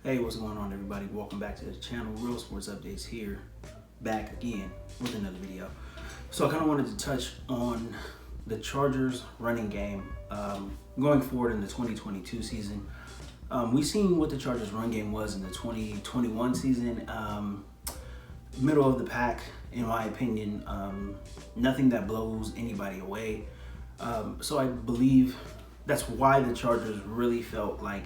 Hey, what's going on, everybody? Welcome back to the channel. Real Sports Updates here, back again with another video. So I kind of wanted to touch on the Chargers running game going forward in the 2022 season. We've seen what the Chargers run game was in the 2021 season. Middle of the pack, in my opinion. Nothing that blows anybody away. So I believe that's why the Chargers really felt like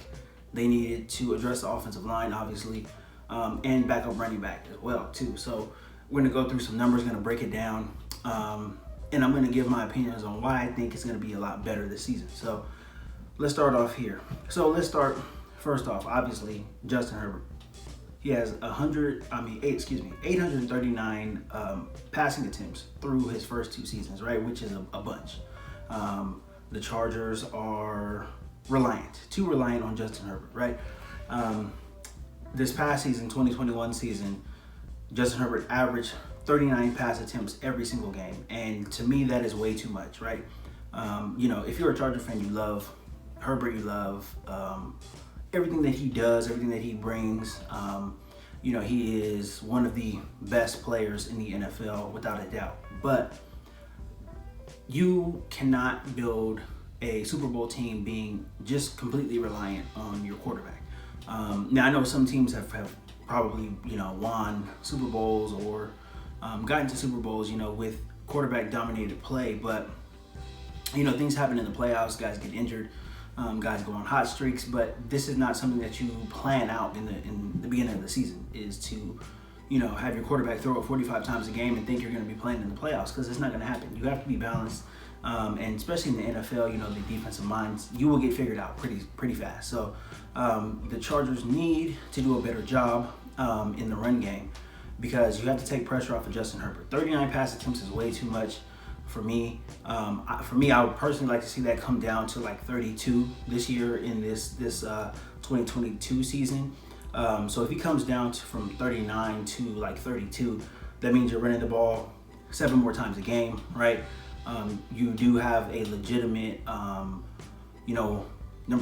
they needed to address the offensive line, obviously, and backup running back as well, too. So we're going to go through some numbers, going to break it down, and I'm going to give my opinions on why I think it's going to be a lot better this season. So let's start off here. So let's start, first off, obviously, Justin Herbert. He has 839 passing attempts through his first two seasons, right, which is a bunch. The Chargers are too reliant on Justin Herbert, right? This past season, 2021 season, Justin Herbert averaged 39 pass attempts every single game, and to me, that is way too much, right? If you're a Charger fan, you love Herbert, you love everything that he does, everything that he brings. He is one of the best players in the NFL, without a doubt. But you cannot build a Super Bowl team being just completely reliant on your quarterback. Now, I know some teams have probably, won Super Bowls or gotten to Super Bowls, with quarterback-dominated play. But, things happen in the playoffs. Guys get injured. Guys go on hot streaks. But this is not something that you plan out in the beginning of the season, is to, have your quarterback throw it 45 times a game and think you're going to be playing in the playoffs, because it's not going to happen. You have to be balanced. And especially in the NFL, the defensive minds, you will get figured out pretty fast. So the Chargers need to do a better job in the run game, because you have to take pressure off of Justin Herbert. 39 pass attempts is way too much for me. I would personally like to see that come down to like 32 this year in this 2022 season. So if he comes down from 39 to like 32, that means you're running the ball 7 more times a game, right? You do have a legitimate, number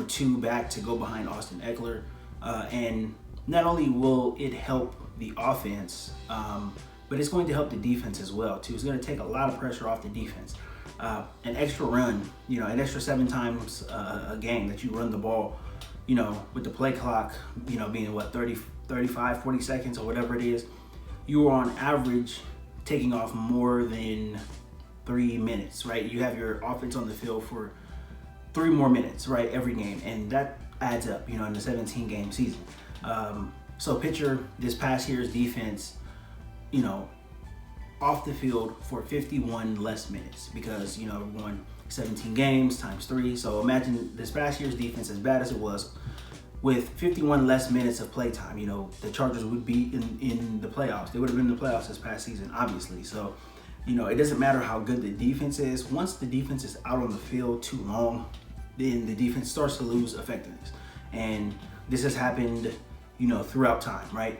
2 back to go behind Austin Eckler. And not only will it help the offense, but it's going to help the defense as well, too. It's going to take a lot of pressure off the defense. An extra run, an extra 7 times a game that you run the ball, with the play clock, being 35, 40 seconds or whatever it is, you are on average taking off more than 3 minutes, right? You have your offense on the field for 3 more minutes, right, every game, and that adds up, in the 17-game season. So picture this past year's defense, off the field for 51 less minutes, because, we won 17 games times 3. So imagine this past year's defense, as bad as it was, with 51 less minutes of play time. The Chargers would be in the playoffs. They would have been in the playoffs this past season, obviously. So it doesn't matter how good the defense is. Once the defense is out on the field too long, then the defense starts to lose effectiveness. And this has happened, throughout time, right?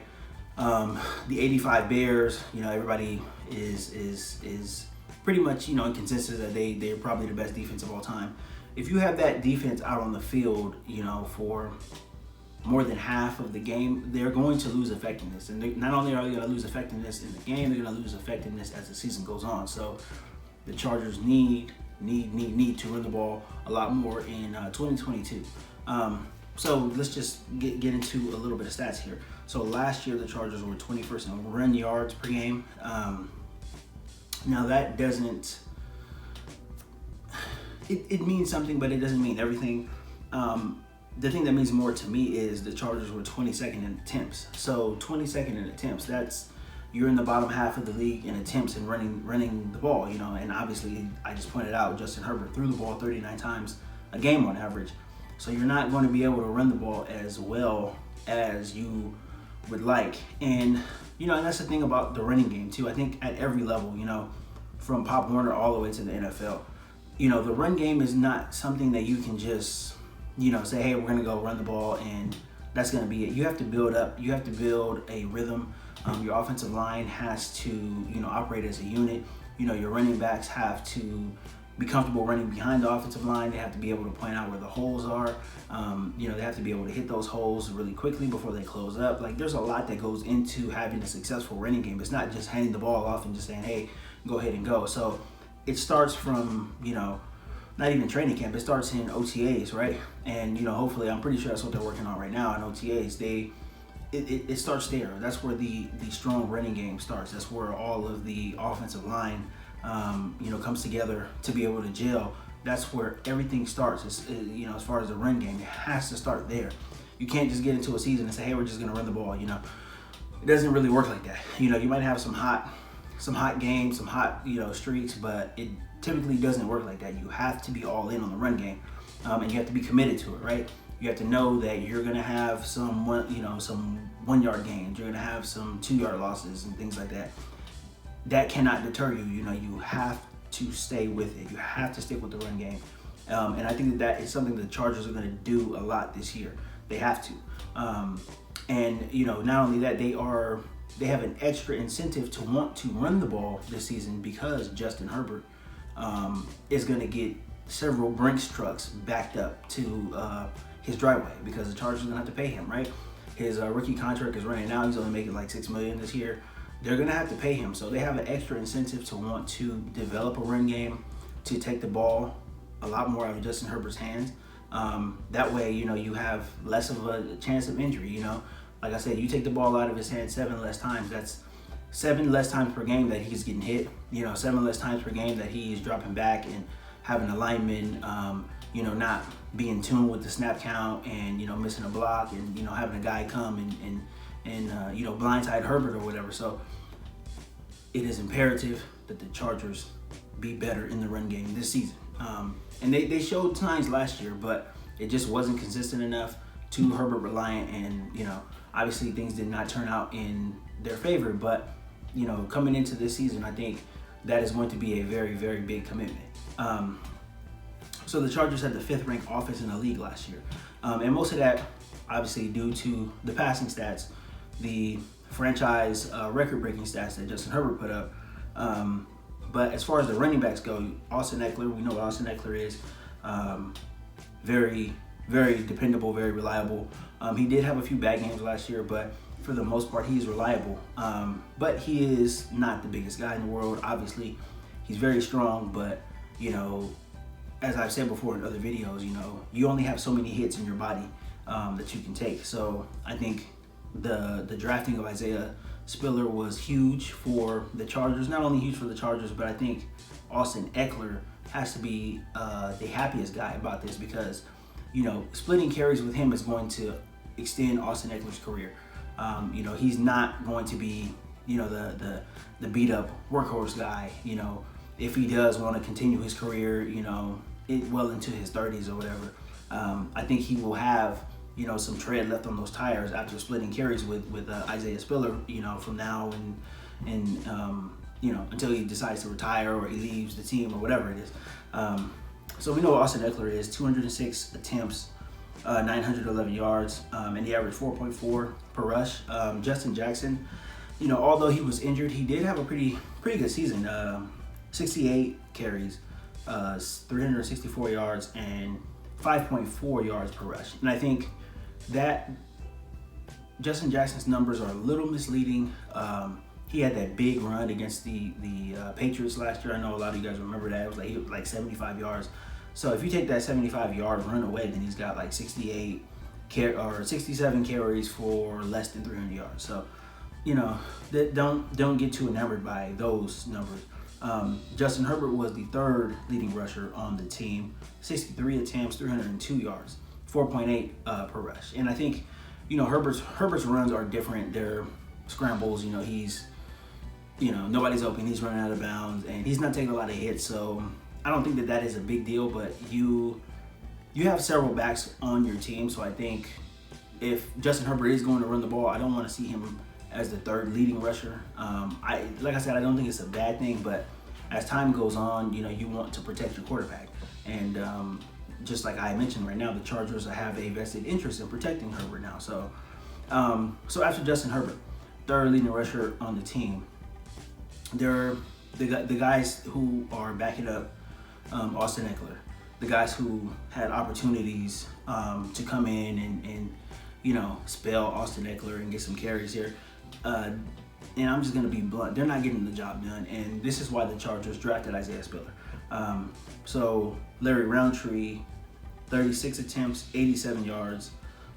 The 85 Bears, everybody is pretty much, in consensus that they're probably the best defense of all time. If you have that defense out on the field, for more than half of the game, they're going to lose effectiveness. And not only are they going to lose effectiveness in the game, they're going to lose effectiveness as the season goes on. So the Chargers need to run the ball a lot more in 2022. So let's just get into a little bit of stats here. So last year, the Chargers were 21st in run yards per game. Now that doesn't, it means something, but it doesn't mean everything. The thing that means more to me is the Chargers were 22nd in attempts. So 22nd in attempts, you're in the bottom half of the league in attempts and running the ball, and obviously I just pointed out Justin Herbert threw the ball 39 times a game on average. So you're not going to be able to run the ball as well as you would like. And, and that's the thing about the running game too. I think at every level, from Pop Warner all the way to the NFL, the run game is not something that you can just, say, hey, we're going to go run the ball and that's going to be it. You have to build up. You have to build a rhythm. Your offensive line has to, operate as a unit. Your running backs have to, be comfortable running behind the offensive line. They have to be able to point out where the holes are. They have to be able to hit those holes really quickly before they close up. Like, there's a lot that goes into having a successful running game. It's not just handing the ball off and just saying, hey, go ahead and go. So it starts from, not even training camp. It starts in OTAs, right? And, hopefully, I'm pretty sure that's what they're working on right now in OTAs. It starts there. That's where the strong running game starts. That's where all of the offensive line, comes together to be able to gel. That's where everything starts. As far as the run game, it has to start there. You can't just get into a season and say, hey, we're just going to run the ball. It doesn't really work like that. You might have some hot games, some hot, streaks, but it typically doesn't work like that. You have to be all in on the run game, and you have to be committed to it, right? You have to know that you're going to have some 1 yard gains. You're going to have some 2 yard losses and things like that. That cannot deter you. You have to stay with it. You have to stick with the run game. And I think that is something the Chargers are going to do a lot this year. They have to. Not only that, they have an extra incentive to want to run the ball this season because Justin Herbert is going to get several Brinks trucks backed up to his driveway because the Chargers are going to have to pay him, right? His rookie contract is running out. He's only making like $6 million this year. They're going to have to pay him. So they have an extra incentive to want to develop a run game, to take the ball a lot more out of Justin Herbert's hands. That way, you have less of a chance of injury, Like I said, you take the ball out of his hands 7 less times. That's 7 less times per game that he's getting hit. 7 less times per game that he's dropping back and having a lineman, not be in tune with the snap count and, missing a block and, having a guy come and blindside Herbert or whatever. So it is imperative that the Chargers be better in the run game this season. And they showed signs last year, but it just wasn't consistent enough, too Herbert reliant, and, obviously things did not turn out in their favor. But, coming into this season, I think that is going to be a very, very big commitment. So the Chargers had the 5th ranked offense in the league last year. And most of that, obviously, due to the passing stats, the franchise record-breaking stats that Justin Herbert put up. But as far as the running backs go, Austin Eckler, we know what Austin Eckler is. Very, very dependable, very reliable. He did have a few bad games last year, but for the most part, he is reliable. But he is not the biggest guy in the world. Obviously, he's very strong, but, as I've said before in other videos, you only have so many hits in your body that you can take. So I think the drafting of Isaiah Spiller was huge for the Chargers. Not only huge for the Chargers, but I think Austin Eckler has to be the happiest guy about this because, splitting carries with him is going to extend Austin Eckler's career. He's not going to be, the beat up workhorse guy, if he does want to continue his career, well into his 30s or whatever. I think he will have, some tread left on those tires after splitting carries with Isaiah Spiller, from now and until he decides to retire or he leaves the team or whatever it is. So we know what Austin Eckler is: 206 attempts, 911 yards, and he averaged 4.4 per rush. Justin Jackson, although he was injured, he did have a pretty good season. 68 carries, 364 yards, and 5.4 yards per rush. And I think that Justin Jackson's numbers are a little misleading. He had that big run against the Patriots last year. I know a lot of you guys remember that. It was like 75 yards. So if you take that 75-yard run away, then he's got like 67 carries for less than 300 yards. So, don't get too enamored by those numbers. Justin Herbert was the 3rd leading rusher on the team. 63 attempts, 302 yards, 4.8 per rush. And I think, Herbert's runs are different. They're scrambles. He's, nobody's open. He's running out of bounds, and he's not taking a lot of hits. So I don't think that is a big deal. But you have several backs on your team, so I think if Justin Herbert is going to run the ball, I don't want to see him as the 3rd leading rusher. Like I said, I don't think it's a bad thing, but as time goes on, you want to protect your quarterback. And just like I mentioned right now, the Chargers have a vested interest in protecting Herbert now. So after Justin Herbert, 3rd leading rusher on the team, there are the guys who are backing up Austin Eckler, the guys who had opportunities to come in and spell Austin Eckler and get some carries here. And I'm just going to be blunt. They're not getting the job done. And this is why the Chargers drafted Isaiah Spiller. So Larry Roundtree, 36 attempts, 87 yards,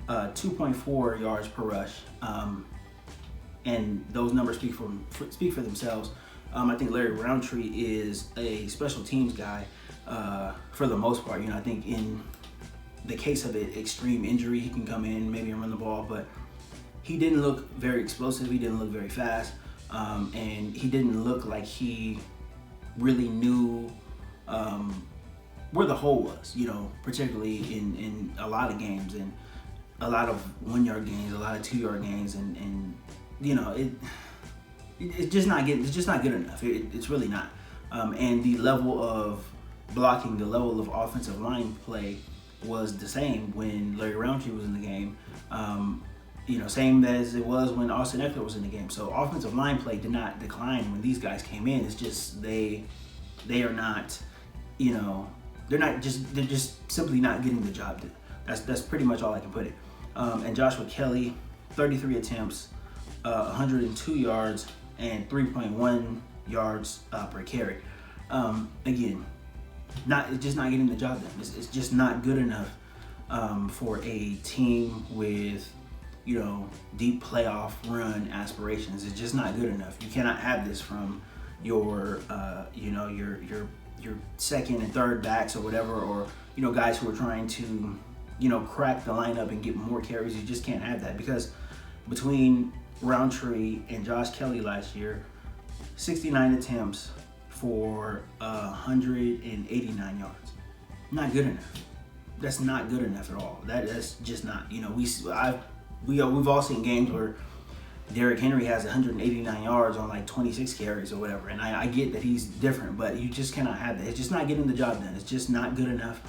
2.4 yards per rush. And those numbers speak for themselves. I think Larry Roundtree is a special teams guy for the most part. I think in the case of an extreme injury, he can come in maybe and run the ball, but he didn't look very explosive. He didn't look very fast, and he didn't look like he really knew where the hole was. Particularly in a lot of games and a lot of 1 yard gains, a lot of 2 yard gains, and it's just not good enough. It's really not. And the level of blocking, the level of offensive line play was the same when Larry Roundtree was in the game. Same as it was when Austin Eckler was in the game. So offensive line play did not decline when these guys came in. It's just they are not, they're just simply not getting the job done. That's pretty much all I can put it. And Joshua Kelly, 33 attempts, 102 yards, and 3.1 yards per carry. Again, just not getting the job done. It's just not good enough for a team with deep playoff run aspirations. It's just not good enough. You cannot have this from your second and third backs or whatever, or guys who are trying to crack the lineup and get more carries. You just can't have that, because between Roundtree and Josh Kelly last year, 69 attempts for 189 yards. Not good enough. That's not good enough at all. That's just not. We've all seen games where Derrick Henry has 189 yards on like 26 carries or whatever, and I get that he's different, but you just cannot have that. It's just not getting the job done. It's just not good enough.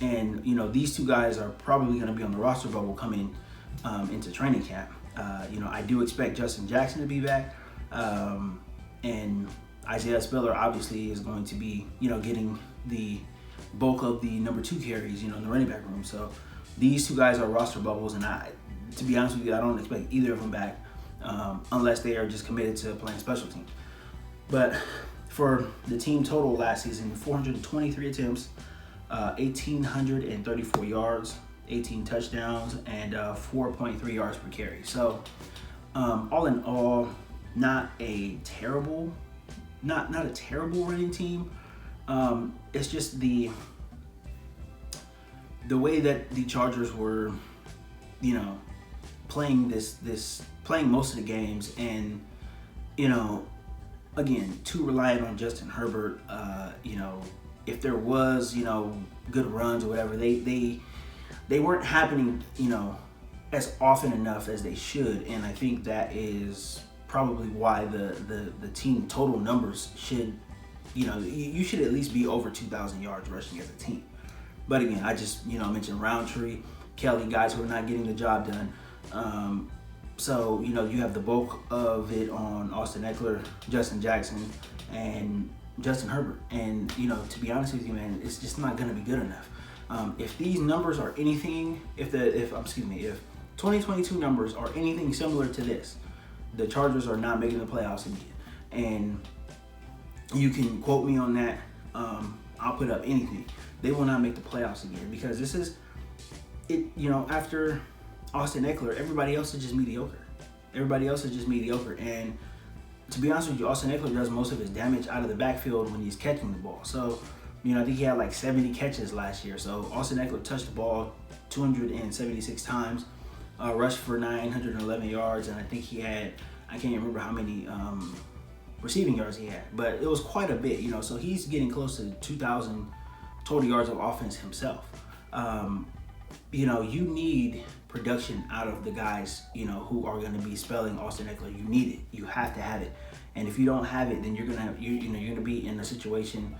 And these two guys are probably going to be on the roster bubble coming into training camp. I do expect Justin Jackson to be back, and Isaiah Spiller obviously is going to be getting the bulk of the number 2 carries in the running back room. So these two guys are roster bubbles, and to be honest with you, I don't expect either of them back unless they are just committed to playing special teams. But for the team total last season, 423 attempts, 1,834 yards, 18 touchdowns, and 4.3 yards per carry. So all in all, not a terrible running team. It's just the way that the Chargers were, playing playing most of the games, and again, too reliant on Justin Herbert. If there was good runs or whatever, they weren't happening as often enough as they should, and I think that is probably why the team total numbers should, you should at least be over 2,000 yards rushing as a team. But again, I just mentioned Roundtree, Kelly, guys who are not getting the job done. So you have the bulk of it on Austin Eckler, Justin Jackson, and Justin Herbert. And to be honest with you, man, it's just not going to be good enough. If these numbers are anything, if 2022 numbers are anything similar to this, the Chargers are not making the playoffs again. And you can quote me on that. I'll put up anything. They will not make the playoffs again, because this is it. After Austin Eckler, everybody else is just mediocre. And to be honest with you, Austin Eckler does most of his damage out of the backfield when he's catching the ball. So, I think he had like 70 catches last year. So Austin Eckler touched the ball 276 times, rushed for 911 yards, and I think he had, I can't remember how many receiving yards he had, but it was quite a bit. So he's getting close to 2,000 total yards of offense himself. You need production out of the guys, who are going to be spelling Austin Eckler. You need it. You have to have it. And if you don't have it, then you're gonna be in a situation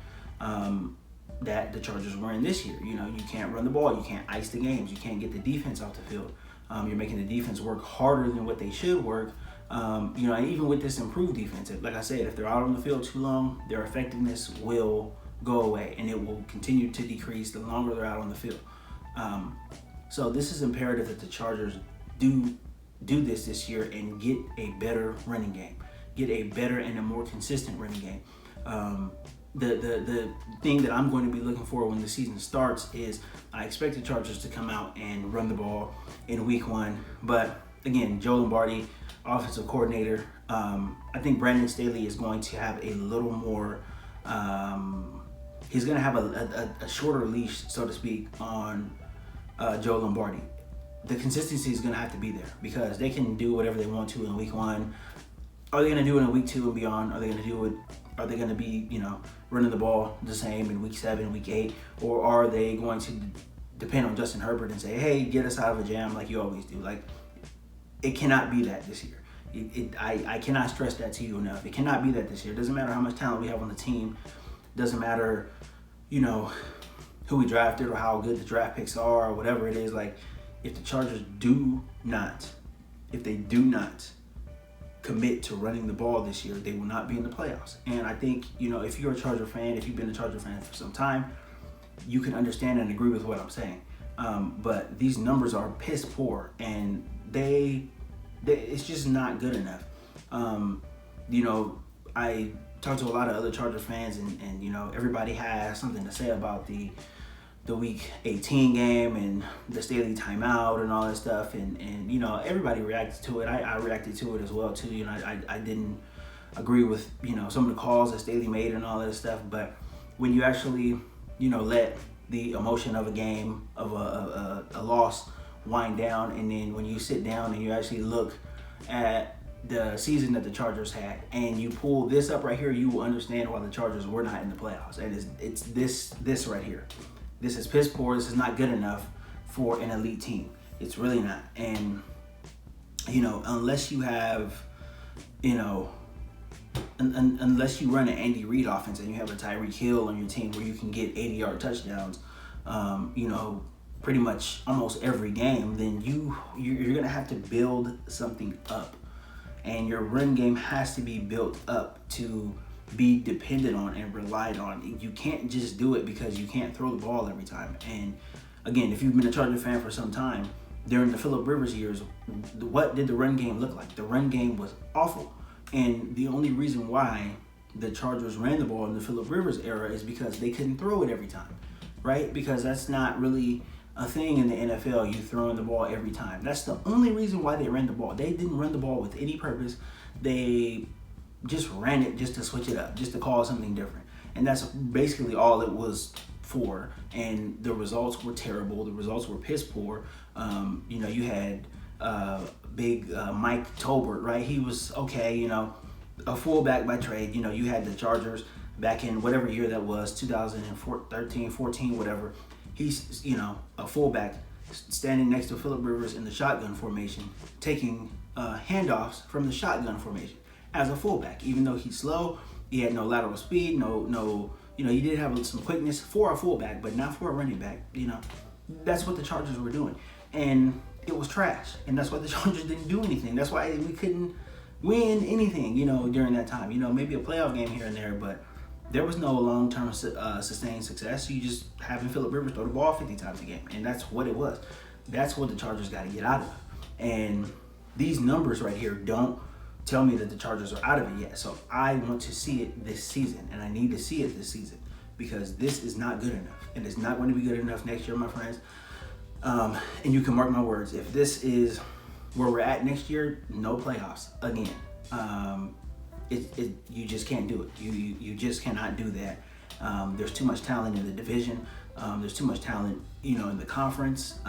that the Chargers were in this year. You can't run the ball. You can't ice the games. You can't get the defense off the field. You're making the defense work harder than what they should work. And even with this improved defense, like I said, if they're out on the field too long, their effectiveness will go away, and it will continue to decrease the longer they're out on the field. So this is imperative that the Chargers do this year and get a better running game, get a better and a more consistent running game. The thing that I'm going to be looking for when the season starts is I expect the Chargers to come out and run the ball in week 1. But again, Joe Lombardi, offensive coordinator, I think Brandon Staley is going to have a little more, he's going to have a shorter leash, so to speak, on Joe Lombardi. The consistency is going to have to be there because they can do whatever they want to in week 1. Are they going to do it in week 2 and beyond? Are they going to do it? Are they going to be, running the ball the same in week 7, week 8? Or are they going to depend on Justin Herbert and say, hey, get us out of a jam like you always do? Like, it cannot be that this year. I cannot stress that to you enough. It cannot be that this year. It doesn't matter how much talent we have on the team. It doesn't matter, who we drafted or how good the draft picks are or whatever it is. Like, if the Chargers do not commit to running the ball this year, they will not be in the playoffs. And I think, if you're a Charger fan, if you've been a Charger fan for some time, you can understand and agree with what I'm saying. But these numbers are piss poor, and it's just not good enough. I talked to a lot of other Charger fans, and everybody has something to say about the week 18 game and the Staley timeout and all that stuff, and everybody reacted to it. I reacted to it as well too. I didn't agree with some of the calls that Staley made and all that stuff, but when you actually let the emotion of a game, of a loss, wind down, and then when you sit down and you actually look at the season that the Chargers had and you pull this up right here, you will understand why the Chargers were not in the playoffs. And it's this right here. This is piss poor. This is not good enough for an elite team. It's really not. And unless you have unless you run an Andy Reid offense and you have a Tyreek Hill on your team where you can get 80-yard touchdowns, pretty much almost every game, then you're gonna have to build something up, and your run game has to be built up to be dependent on and relied on. You can't just do it because you can't throw the ball every time. And again, if you've been a Charger fan for some time, during the Phillip Rivers years, what did the run game look like? The run game was awful. And the only reason why the Chargers ran the ball in the Phillip Rivers era is because they couldn't throw it every time, right? Because that's not really a thing in the NFL, you throwing the ball every time. That's the only reason why they ran the ball. They didn't run the ball with any purpose. They just ran it just to switch it up, just to call something different. And that's basically all it was for. And the results were terrible. The results were piss poor. You had big Mike Tolbert, right? He was okay, a fullback by trade. You had the Chargers back in whatever year that was, 2013, 14, whatever. He's, a fullback standing next to Phillip Rivers in the shotgun formation, taking handoffs from the shotgun formation as a fullback. Even though he's slow, he had no lateral speed, he did have some quickness for a fullback, but not for a running back. That's what the Chargers were doing. And it was trash. And that's why the Chargers didn't do anything. That's why we couldn't win anything, during that time. Maybe a playoff game here and there, but there was no long-term sustained success. You just having Phillip Rivers throw the ball 50 times a game. And that's what it was. That's what the Chargers got to get out of. And these numbers right here don't tell me that the Chargers are out of it yet. So I want to see it this season. And I need to see it this season. Because this is not good enough. And it's not going to be good enough next year, my friends. And you can mark my words. If this is where we're at next year, no playoffs again. You just can't do it. You just cannot do that. There's too much talent in the division. There's too much talent, in the conference.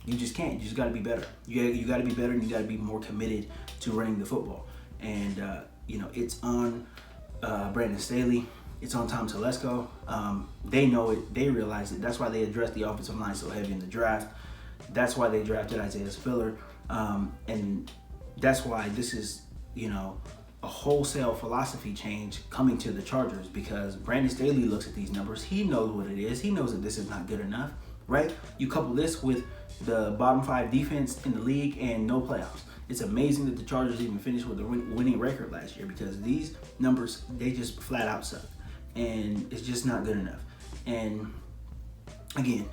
You just can't. You just got to be better. You got to be better, and you got to be more committed to running the football. And it's on Brandon Staley. It's on Tom Telesco. They know it. They realize it. That's why they addressed the offensive line so heavy in the draft. That's why they drafted Isaiah Spiller. And that's why this is, a wholesale philosophy change coming to the Chargers, because Brandon Staley looks at these numbers. He knows what it is. He knows that this is not good enough, right? You couple this with the bottom 5 defense in the league and no playoffs. It's amazing that the Chargers even finished with a winning record last year, because these numbers, they just flat out suck. and it's just not good enough. And again,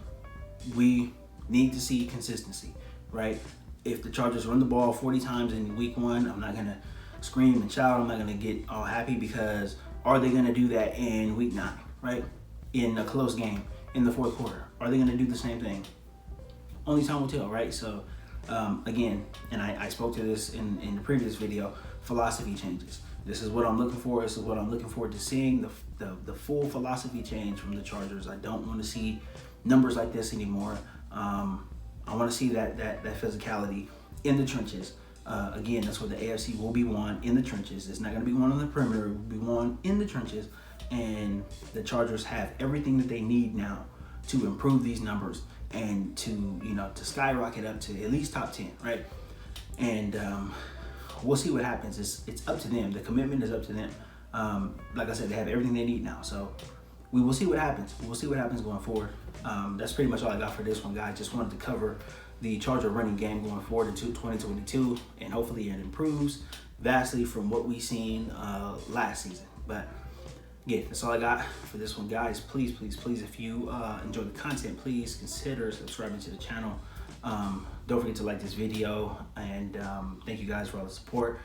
we need to see consistency, right? If the Chargers run the ball 40 times in week 1, I'm not going to scream and shout. I'm not going to get all happy, because are they going to do that in week 9, right? In a close game in the 4th quarter? Are they going to do the same thing? Only time will tell, right? So again, and I spoke to this in the previous video, philosophy changes. This is what I'm looking for. This is what I'm looking forward to seeing, the full philosophy change from the Chargers. I don't want to see numbers like this anymore. I want to see that physicality in the trenches. Again, that's what the AFC will be won, in the trenches. It's not going to be won on the perimeter. It will be won in the trenches. And the Chargers have everything that they need now to improve these numbers and to skyrocket up to at least top 10, right? And we'll see what happens. It's up to them. The commitment is up to them. Like I said, they have everything they need now. So we will see what happens. We'll see what happens going forward. That's pretty much all I got for this one, guys. Just wanted to cover the Charger running game going forward into 2022, and hopefully it improves vastly from what we seen last season. But yeah, that's all I got for this one, guys. Please, if you enjoy the content, please consider subscribing to the channel. Don't forget to like this video, and thank you guys for all the support.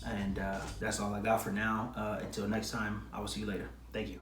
And that's all I got for now. Until next time, I will see you later. Thank you.